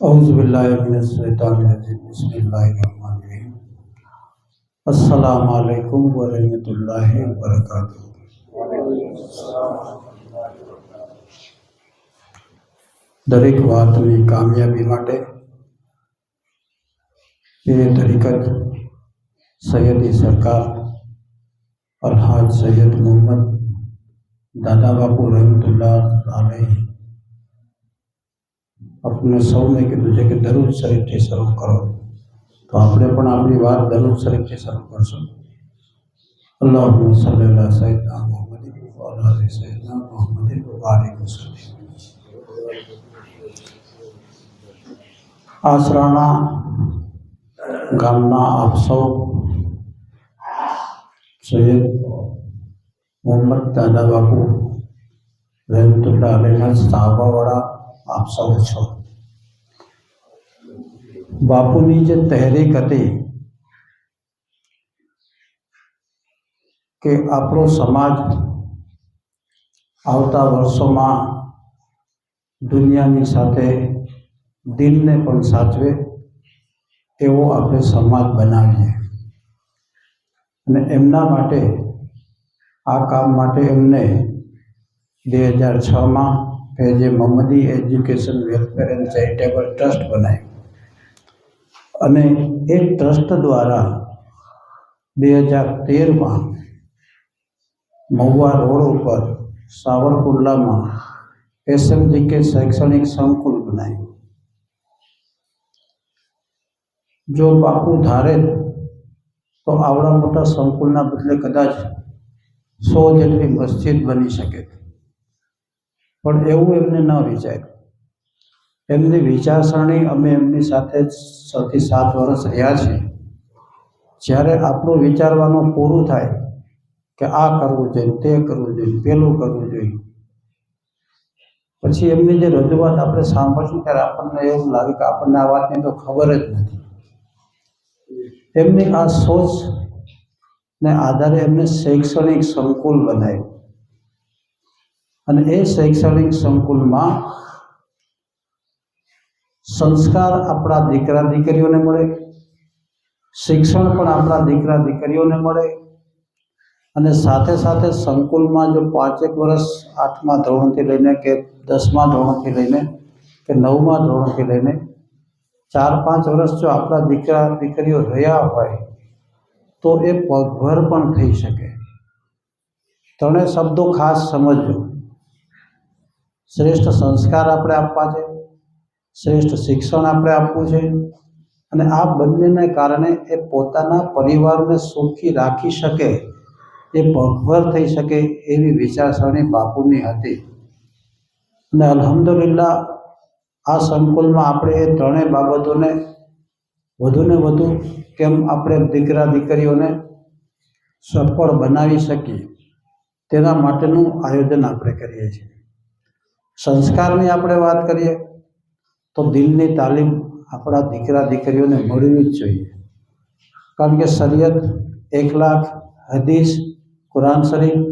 औज़ुबिल्लाहिमिनश्शैतानिर्रजीम बिस्मिल्लाहिर्रहमानिर्रहीम अस्सलामु अलैकुम वरहमतुल्लाहि वबरकातुहू। દરેક વાતની કામયાબી માટે એ તરીકત સૈયદી સરકાર અલ્હાજ સૈયદ મોહમ્મદ દાदा बापू रहमतुल्लाह अलैह अपने સૌને કીધું છે કે દરૂદ શરીફથી શરૂ કરો, તો આપણે પણ આપણી વાત દરૂદ શરીફથી શરૂ કરશું. અલ્લાહુમ્મા સલ્લી અલા સય્યદના મુહમ્મદિન વ અલા આલિ સય્યદના મુહમ્મદિન વ બારિક વસલ્લિમ. આસરાણા ગામના આપ સૌ સૈયદ મોહમ્મદ દાदा બાપુ રહેમતુલ્લાહ અલૈહના સાહબાવાળા આપ સૌ છો. બાપુની જે તહેરીક હતી કે આપણો સમાજ આવતા વર્ષોમાં દુનિયાની સાથે દિલને પણ સાચવે એવો આપણે સમાજ બનાવીએ, અને એમના માટે આ કામ માટે એમને 2006માં જે Mohammadi education welfare and charitable trust બનાવ્યું, અને એ ટ્રસ્ટ દ્વારા 2013માં મહુવા રોડ ઉપર સાવરકુંડલામાં SMGK શૈક્ષણિક સંકુલ બનાવ્યું. જો બાપુ ધારે તો આવડા મોટા સંકુલના બદલે કદાચ 100 જેટલી મસ્જિદ બની શકે, પણ એવું એમને ન વિચાર્યું. એમની વિચારસરણી અમે એમની સાથે 6 થી 7 વર્ષ રહ્યા છીએ. જ્યારે આપણું વિચારવાનું પૂરું થાય કે આ કરવું જોઈએ, તે કરવું જોઈએ, પેલું કરવું જોઈએ, પછી એમની જે રજૂઆત આપણે સાંભળશું ત્યારે આપણને એવું લાગે કે આપણને આ વાતની તો ખબર જ નથી. એમની આ સોચને આધારે એમને શૈક્ષણિક સંકુલ બનાવ્યું, અને એ શૈક્ષણિક સંકુલમાં સંસ્કાર આપણા દીકરા દીકરીઓને મળે, શિક્ષણ પણ આપણા દીકરા દીકરીઓને મળે, અને સાથે સાથે સંકુલમાં જો 5 વર્ષ 8મા ધોરણથી લઈને કે 10મા ધોરણથી લઈને કે 9મા ધોરણથી લઈને 4-5 વર્ષ જો આપણા દીકરા દીકરીઓ રહ્યા હોય તો એ પગભર પણ થઈ શકે. 3 શબ્દો ખાસ સમજજો. શ્રેષ્ઠ સંસ્કાર આપણે આપવા છે, શ્રેષ્ઠ શિક્ષણ આપણે આપવું છે, અને આ બંનેને કારણે એ પોતાના પરિવારને સુખી રાખી શકે, એ પગભર થઈ શકે એવી વિચારસરણી બાપુની હતી. અને અલ્હમ્દુલિલ્લાહ આ સંકુલમાં આપણે એ 3 બાબતોને વધુને વધુ કેમ આપણે દીકરા દીકરીઓને સફળ બનાવી શકીએ તેના માટેનું આયોજન આપણે કરીએ છીએ. સંસ્કારની આપણે વાત કરીએ તો દિલની તાલીમ આપણા દીકરા દીકરીઓને મળવી જ જોઈએ, કારણ કે શરીયત, એખલાક, હદીસ, કુરાન શરીફ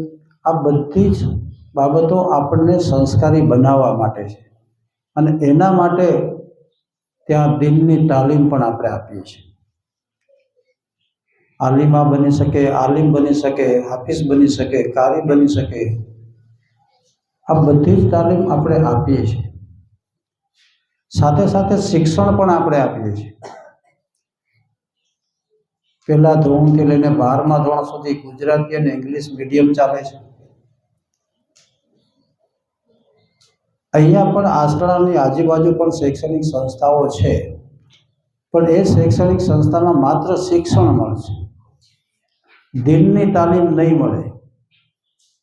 આ બધી જ બાબતો આપણને સંસ્કારી બનાવવા માટે છે, અને એના માટે ત્યાં દિલની તાલીમ પણ આપણે આપીએ છીએ. આલિમા બની શકે, આલિમ બની શકે, હાફિઝ બની શકે, કારી બની શકે, આ બધી જ તાલીમ આપણે આપીએ છીએ. સાથે સાથે શિક્ષણ પણ આપણે આપીએ છીએ. 1લા ધોરણથી લઈને 12મા ધોરણ સુધી ગુજરાતી અને ઇંગ્લિશ મીડિયમ ચાલે છે. અહીંયા પણ આસરાણાની આજુબાજુ પણ શૈક્ષણિક સંસ્થાઓ છે, પણ એ શૈક્ષણિક સંસ્થામાં માત્ર શિક્ષણ મળશે, દિલની તાલીમ નહીં મળે.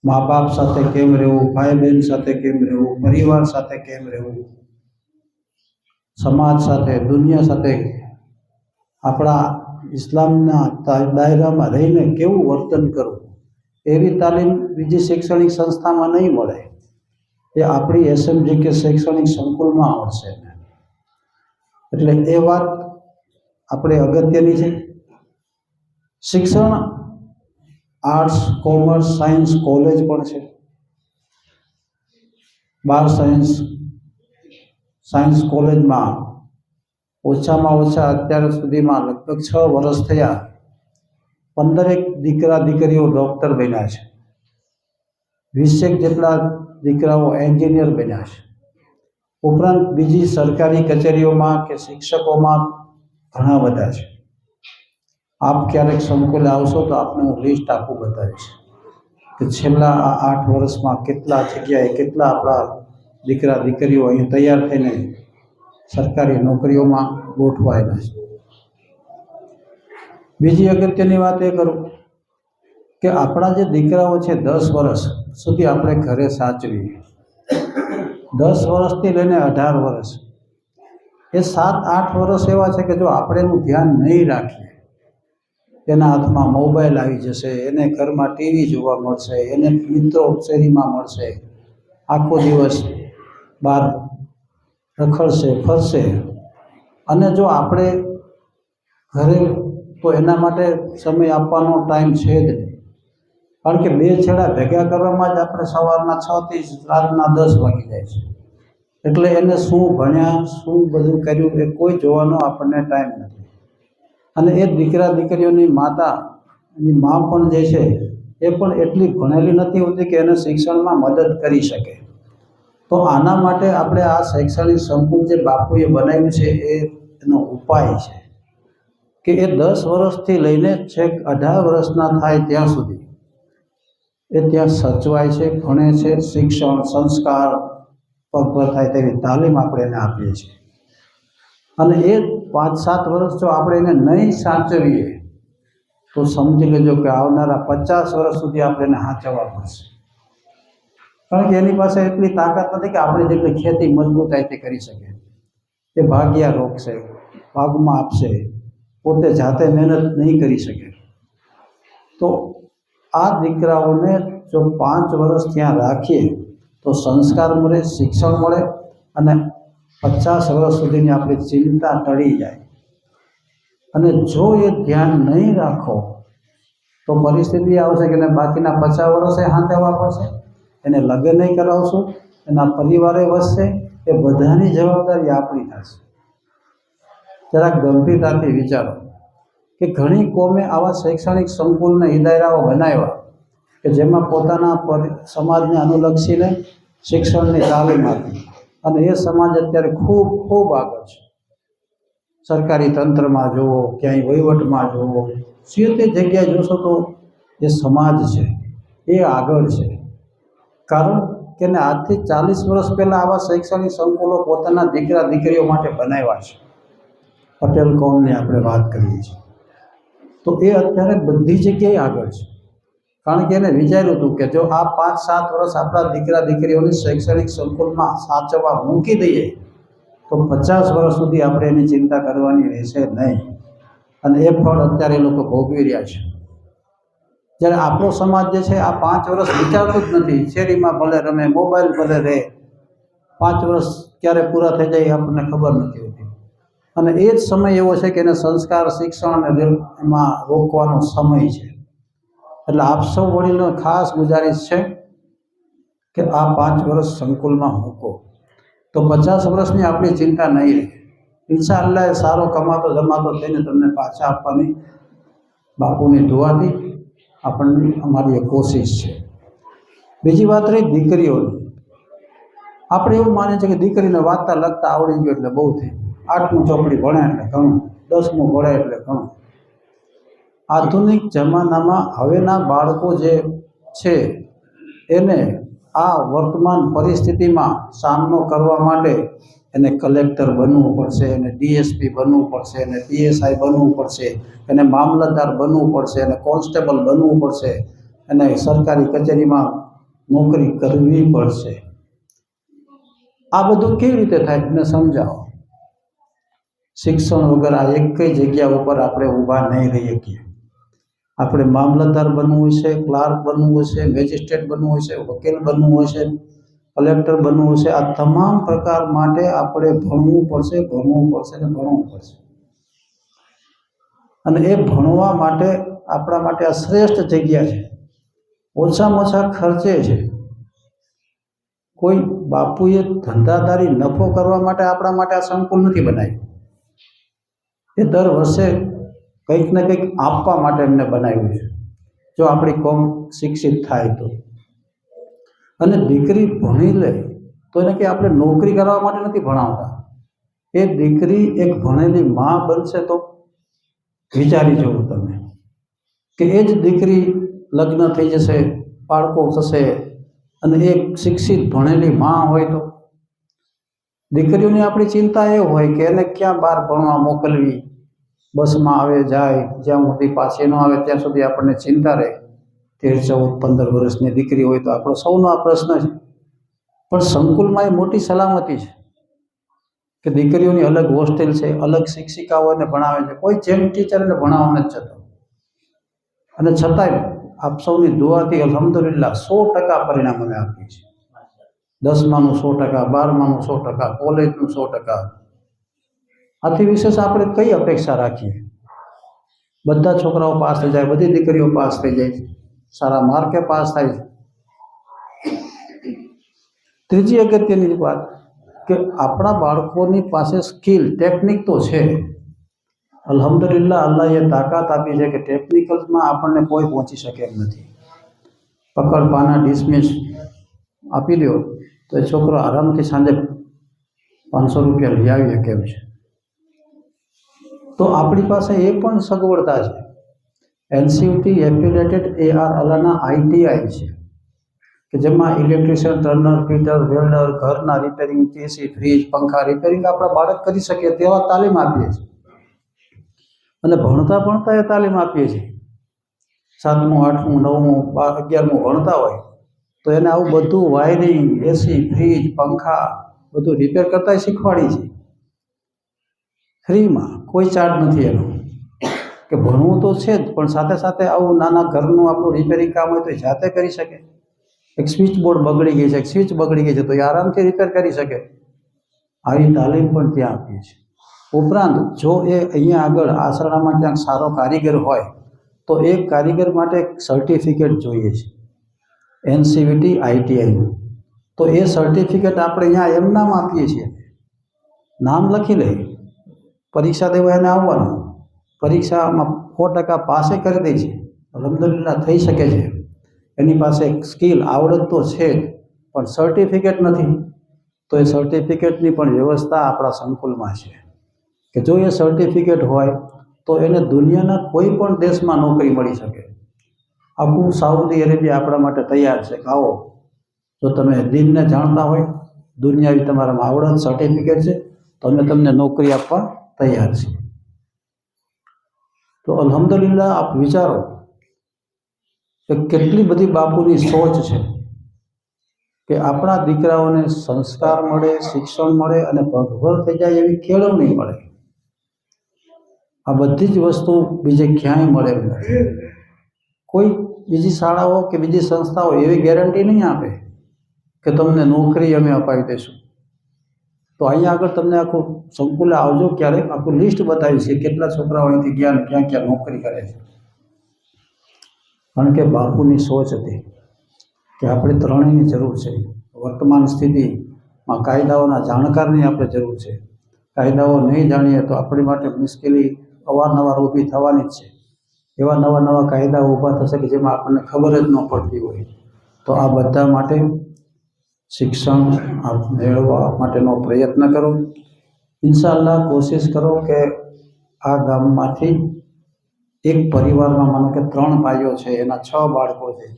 મા બાપ સાથે કેમ રહેવું, ભાઈ બહેન સાથે કેમ રહેવું, પરિવાર સાથે કેમ રહેવું, સમાજ સાથે, દુનિયા સાથે આપણા ઇસ્લામના દાયરામાં રહીને કેવું વર્તન કરવું, એવી તાલીમ બીજી શૈક્ષણિક સંસ્થામાં નહીં મળે. એ આપણી SMGK શૈક્ષણિક સંકુલમાં મળશે. એટલે એ વાત આપણે અગત્યની છે. શિક્ષણ આર્ટ્સ, કોમર્સ, સાયન્સ કોલેજ પણ છે. 12 સાયન્સ કોલેજમાં ઓછામાં ઓછા અત્યાર સુધીમાં લગભગ 6 વર્ષ થયા 15 દીકરા દીકરીઓ ડૉક્ટર બન્યા છે, 20 જેટલા દીકરાઓ એન્જિનિયર બન્યા છે, ઉપરાંત બીજી સરકારી કચેરીઓમાં કે શિક્ષકોમાં ઘણા બધા છે. આપ ક્યારેક સંકુલે આવશો તો આપને હું લિસ્ટ આખું બતાવીશ કે છેલ્લા આ 8 વર્ષમાં કેટલા જગ્યાએ કેટલા આપણા દીકરા દીકરીઓ અહીં તૈયાર થઈને સરકારી નોકરીઓમાં ગોઠવાયેલા છે. બીજી અગત્યની વાત એ કરું કે આપણા જે દીકરાઓ છે 10 વર્ષ સુધી આપણે ઘરે સાચવીએ, 10 વર્ષથી લઈને 18 વર્ષ, એ 7-8 વર્ષ એવા છે કે જો આપણે એનું ધ્યાન નહીં રાખીએ, એના હાથમાં મોબાઈલ આવી જશે, એને ઘરમાં ટીવી જોવા મળશે, એને મિત્રો શેરીમાં મળશે, આખો દિવસ બહાર રખડશે ફરશે, અને જો આપણે ઘરે તો એના માટે સમય આપવાનો ટાઈમ છે જ નહીં. કારણ કે 2 છેડા ભેગા કરવામાં જ આપણે સવારના 6 થી રાતના 10 વાગી જાય છે. એટલે એને શું ભણ્યા, શું બધું કર્યું એ કોઈ જોવાનો આપણને ટાઈમ નથી. અને એ દીકરા દીકરીઓની માતાની મા પણ જે છે એ પણ એટલી ભણેલી નથી હોતી કે એને શિક્ષણમાં મદદ કરી શકે. તો આના માટે આપણે આ શૈક્ષણિક સંકુલ જે બાપુએ બનાવ્યું છે એનો ઉપાય છે કે એ 10 વર્ષથી લઈને છેક 18 વર્ષના થાય ત્યાં સુધી એ ત્યાં સચવાય છે, ભણે છે, શિક્ષણ સંસ્કાર પગભર થાય તેવી તાલીમ આપણે એને આપીએ છીએ. અને એ 5-7 વર્ષ જો આપણે એને નહીં સાચવીએ તો સમજી લેજો કે આવનારા 50 વર્ષ સુધી આપણે એને સાચવવા પડશે. કારણ કે એની પાસે એટલી તાકાત નથી કે આપણે જેટલી ખેતી મજબૂતાઈથી કરી શકે. એ ભાગ્યા રોકશે, ભાગમાં આપશે, પોતે જાતે મહેનત નહીં કરી શકે. તો આ દીકરાઓને જો 5 વર્ષ ત્યાં રાખીએ તો સંસ્કાર મળે, શિક્ષણ મળે અને 50 વર્ષ સુધીની આપણી ચિંતા ટળી જાય. અને જો એ ધ્યાન નહીં રાખો તો પરિસ્થિતિ આવશે કે બાકીના 50 વર્ષે હાંચવવા પડશે, એને લગ્ન નહીં કરાવશું, એના પરિવારે વધશે, એ બધાની જવાબદારી આપણી થશે. જરાક ગંભીરતાથી વિચારો કે ઘણી કોમે આવા શૈક્ષણિક સંકુલને ઈદારાઓ બનાવ્યા કે જેમાં પોતાના સમાજને અનુલક્ષીને શિક્ષણની તાલીમ આપી, અને એ સમાજ અત્યારે ખૂબ ખૂબ આગળ છે. સરકારી તંત્રમાં જુઓ, ક્યાંય વહીવટમાં જુઓ, તે જગ્યાએ જોશો તો એ સમાજ છે એ આગળ છે. કારણ કે આજથી 40 વર્ષ પહેલાં આવા શૈક્ષણિક સંકુલો પોતાના દીકરા દીકરીઓ માટે બનાવ્યા છે. પટેલ કોમની આપણે વાત કરીએ છીએ તો એ અત્યારે બધી જગ્યાએ આગળ છે. કારણ કે એને વિચાર્યું હતું કે જો આ 5-7 વર્ષ આપણા દીકરા દીકરીઓની શૈક્ષણિક સંકુલમાં સાચવવા મૂકી દઈએ તો 50 વર્ષ સુધી આપણે એની ચિંતા કરવાની રહેશે નહીં. અને એ ફળ અત્યારે એ લોકો ભોગવી રહ્યા છે. જ્યારે આપણો સમાજ જે છે આ 5 વર્ષ વિચારતું જ નથી, શેરીમાં ભલે રમે, મોબાઈલ ભલે રહે, 5 વર્ષ ક્યારે પૂરા થઈ જાય એ આપણને ખબર નથી હોતી. અને એ જ સમય એવો છે કે એને સંસ્કાર, શિક્ષણ અને એમાં રોકવાનો સમય છે. એટલે આપ સૌ વડીલો ખાસ ગુજારિશ છે કે આ 5 વર્ષ સંકુલમાં મૂકો તો 50 વર્ષની આપણી ચિંતા નહીં રહે. ઇન્શાઅલ્લાહ સારો કમાતો જમાતો થઈને તમને પાછા આપવાની બાપુની દુઆથી આપણને અમારી એક કોશિશ છે. બીજી વાત રહી દીકરીઓની. આપણે એવું માનીએ છીએ કે દીકરીને વાંચતા લખતા આવડી ગયું એટલે બહુ થઈ, 8મું ચોપડી ભણે એટલે ઘણું, 10મું ભણે એટલે ઘણું. આધુનિક જમાનામાં હવેના બાળકો જે છે એને આ વર્તમાન પરિસ્થિતિમાં સામનો કરવા માટે એને કલેક્ટર બનવું પડશે, એને ડીએસપી બનવું પડશે, એને પીએસઆઈ બનવું પડશે, એને મામલતદાર બનવું પડશે, એને કોન્સ્ટેબલ બનવું પડશે, એને સરકારી કચેરીમાં નોકરી કરવી પડશે. આ બધું કેવી રીતે થાય એને સમજાવો. શિક્ષણ વગર આ એક કઈ જગ્યા ઉપર આપણે ઊભા નહીં રહી શકીએ. આપણે મામલતદાર બનવું હશે, ક્લાર્ક બનવું હશે, મેજિસ્ટ્રેટ બનવું હશે, વકીલ બનવું હશે, કલેક્ટર બનવું હશે. આ તમામ પ્રકાર માટે આપણે ભણવું પડશે, ભણવું પડશે ને ભણવું પડશે. અને એ ભણવા માટે આપણા માટે આ શ્રેષ્ઠ જગ્યા છે, ઓછામાં ઓછા ખર્ચે છે. કોઈ બાપુએ ધંધાદારી નફો કરવા માટે આપણા માટે આ સંકુલ નથી બનાવ્યું. એ દર વર્ષે કંઈક ને કંઈક આપવા માટે એમને બનાવ્યું છે, જો આપણી કોમ શિક્ષિત થાય તો. અને દીકરી ભણી લે તો એને કે આપણે નોકરી કરવા માટે નથી ભણાવતા. એ દીકરી એક ભણેલી મા બનશે તો વિચારી જવું તમે કે એ જ દીકરી લગ્ન થઈ જશે, બાળકો થશે, અને એક શિક્ષિત ભણેલી મા હોય તો. દીકરીઓની આપણી ચિંતા એ હોય કે એને ક્યાં બહાર ભણવા મોકલવી, બસમાં આવે જાય, જ્યાં સુધી પાછી ન આવે ત્યાં સુધી આપણને ચિંતા રહે. 13, 14, 15 વર્ષની દીકરી હોય તો આપણો સૌનો આ પ્રશ્ન છે. પણ સંકુલમાં એ મોટી સલામતી છે કે દીકરીઓની અલગ હોસ્ટેલ છે, અલગ શિક્ષિકાઓ એને ભણાવે છે, કોઈ જેમ ટીચર એને ભણાવવા નથી જતો. અને છતાંય આપ સૌની દુઆથી અલ્હમ્દુલિલ્લાહ 100% પરિણામ અમે આપીએ છીએ. 10માનું 100%, 12માનું 100%, કોલેજનું 100%. આથી વિશેષ આપણે કઈ અપેક્ષા રાખીએ? બધા છોકરાઓ પાસ થઈ જાય, બધી દીકરીઓ પાસ થઈ જાય, સારા માર્કે પાસ થાય છે. ત્રીજી અગત્યની વાત કે આપણા બાળકોની પાસે સ્કિલ, ટેકનિક તો છે. અલ્હમ્દુલિલ્લાહ અલ્લાહે તાકાત આપી છે કે ટેકનિકલમાં આપણને કોઈ પહોંચી શકે એમ નથી. પકડ પાના ડિસમિસ આપી દો તો એ છોકરો આરામથી સાંજે 500 રૂપિયા લઈ આવી શકે એમ છે. તો આપણી પાસે એ પણ સગવડતા છે. એનસીયુટી એફિલિએટેડ AR અલાના ITI છે કે જેમાં ઇલેક્ટ્રિશિયન, ટર્નર, ફિટર, વેલ્ડર, ઘરના રિપેરિંગ, એસી, ફ્રીજ, પંખા રિપેરિંગ આપણા બાળક કરી શકે તેવા તાલીમ આપીએ છીએ. અને ભણતા એ તાલીમ આપીએ છીએ. 7મું, 8મું, 9મું, 11મું ભણતા હોય તો એને આવું બધું વાયરિંગ, એસી, ફ્રીજ, પંખા બધું રિપેર કરતા શીખવાડી છે ફ્રીમાં, કોઈ ચાર્જ નથી એનો. કે ભણવું તો છે જ, પણ સાથે સાથે આવું નાના ઘરનું આપણું રિપેરિંગ કામ હોય તો એ જાતે કરી શકે. એક સ્વિચ બોર્ડ બગડી ગઈ છે, એક સ્વિચ બગડી ગઈ છે તો એ આરામથી રિપેર કરી શકે. આવી તાલીમ પણ ત્યાં આપીએ છીએ. ઉપરાંત જો એ અહીંયા આગળ આસરણામાં ક્યાંક સારો કારીગર હોય તો એ કારીગર માટે એક સર્ટિફિકેટ જોઈએ છે, NCVT ITIનું. તો એ સર્ટિફિકેટ આપણે અહીંયા એમ નામ આપીએ છીએ, નામ લખી લે, પરીક્ષા દેવા એને આવવાનું, પરીક્ષામાં 100% પાસે કરી દે છે. અલ્હમ્દુલિલ્લાહ થઈ શકે છે. એની પાસે સ્કિલ, આવડત તો છે જ, પણ સર્ટિફિકેટ નથી. તો એ સર્ટિફિકેટની પણ વ્યવસ્થા આપણા સંકુલમાં છે કે જો એ સર્ટિફિકેટ હોય તો એને દુનિયાના કોઈ પણ દેશમાં નોકરી મળી શકે. આખું સાઉદી અરેબિયા આપણા માટે તૈયાર છે કે આવો, જો તમે દિનને જાણતા હોય, દુનિયાવી તમારામાં આવડત, સર્ટિફિકેટ છે તો અમે તમને નોકરી આપવા તૈયાર છીએ. તો અલ્હમ્દુલિલ્લાહ આપ વિચારો કે કેટલી બધી બાપુની સોચ છે કે આપણા દીકરાઓને સંસ્કાર મળે, શિક્ષણ મળે અને પગભર થઈ જાય એવી કેળવણી મળે. આ બધી જ વસ્તુ બીજે ક્યાંય મળે એમ નથી. કોઈ બીજી શાળાઓ કે બીજી સંસ્થાઓ એવી ગેરંટી નહીં આપે કે તમને નોકરી અમે અપાવી દઈશું. તો અહીંયા આગળ તમને આખું સંકુલે આવજો ક્યારેક, આખું લિસ્ટ બતાવી છે કેટલા છોકરાઓ અહીંથી ગયા ને ક્યાં ક્યાં નોકરી કરે છે. કારણ કે બાપુની સોચ હતી કે આપણે ત્રણેયની જરૂર છે. વર્તમાન સ્થિતિમાં કાયદાઓના જાણકારની આપણે જરૂર છે. કાયદાઓ નહીં જાણીએ તો આપણી માટે મુશ્કેલી અવારનવાર ઊભી થવાની જ છે. એવા નવા કાયદાઓ ઊભા થશે કે જેમાં આપણને ખબર જ ન પડતી હોય. તો આ બધા માટે શિક્ષણ મેળવવા માટેનો પ્રયત્ન કરો. ઇન્શાઅલ્લાહ કોશિશ કરો કે આ ગામમાંથી એક પરિવારમાં માનો કે 3 ભાઈઓ છે, એના 6 બાળકો છે,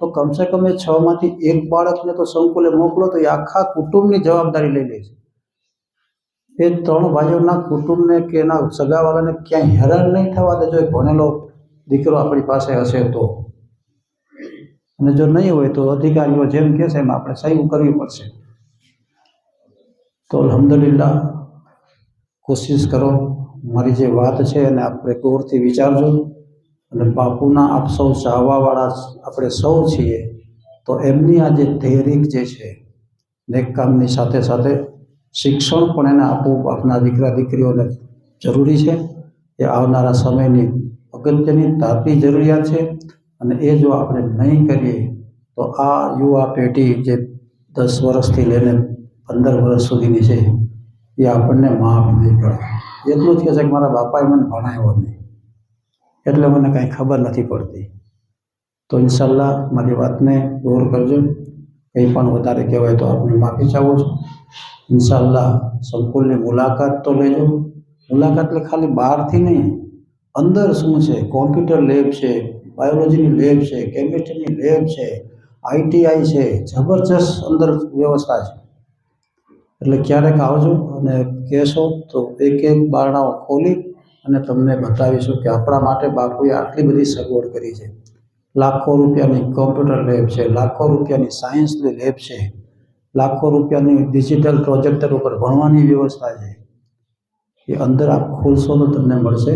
તો કમસે કમ એ 6માંથી એક બાળકને તો સંકુલે મોકલો તો એ આખા કુટુંબની જવાબદારી લઈ લે છે. એ 3 ભાઈઓના કુટુંબને કે એના સગાવાળાને ક્યાંય હેરાન નહીં થવા દેજો. એ ભણેલો દીકરો આપણી પાસે હશે તો, અને જો નહીં હોય તો અધિકારીઓ જેમ કહેશે એમ આપણે સહી કરવી પડશે. તો અલ્હમ્દુલિલ્લાહ કોશિશ કરો, મારી જે વાત છે એને આપણે ગૌરથી વિચારજો. અને બાપુના આપ સૌ ચાહવાવાળા આપણે સૌ છીએ તો એમની આ જે તહેરીક જે છે, નેક કામની સાથે સાથે શિક્ષણ પણ એને આપવું આપના દીકરા દીકરીઓને જરૂરી છે. એ આવનારા સમયની અગત્યની તાતી જરૂરિયાત છે. અને એ જો આપણે નહીં કરીએ તો આ યુવા પેઢી જે 10 વર્ષથી લઈને 15 વર્ષ સુધીની છે એ આપણને માફ નહીં કરે. એટલું જ કહે છે કે મારા બાપાએ મને ભણાવ્યો નહીં એટલે મને કાંઈ ખબર નથી પડતી. તો ઇન્શાલ્લાહ મારી વાતને ગૌર કરજો. કંઈ પણ વધારે કહેવાય તો આપણે માફી ચાહું છું. ઇન્શાલ્લાહ સંકુલની મુલાકાત તો લેજો. મુલાકાત એટલે ખાલી બહારથી નહીં, અંદર શું છે, કોમ્પ્યુટર લેબ છે, બાયોલોજીની લેબ છે, કેમિસ્ટ્રીની લેબ છે, ITI છે, જબરજસ્ત અંદર વ્યવસ્થા છે. એટલે ક્યારેક આવજો અને કહેશો તો એક એક બારણાઓ ખોલી અને તમને બતાવીશું કે આપણા માટે બાપુએ આટલી બધી સગવડ કરી છે. લાખો રૂપિયાની કોમ્પ્યુટર લેબ છે, લાખો રૂપિયાની સાયન્સની લેબ છે, લાખો રૂપિયાની ડિજિટલ પ્રોજેક્ટર ઉપર ભણવાની વ્યવસ્થા છે. એ અંદર આપ ખોલશો તો તમને મળશે.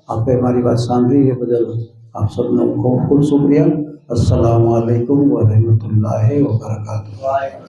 આપે મારી વાત સાંભળી એ બદલ આપ સૌનો ખૂબ ખૂબ શુક્રિયા. અસ્સલામુ અલૈકુમ વ રહમતુલ્લાહિ વ બરકાતુહુ.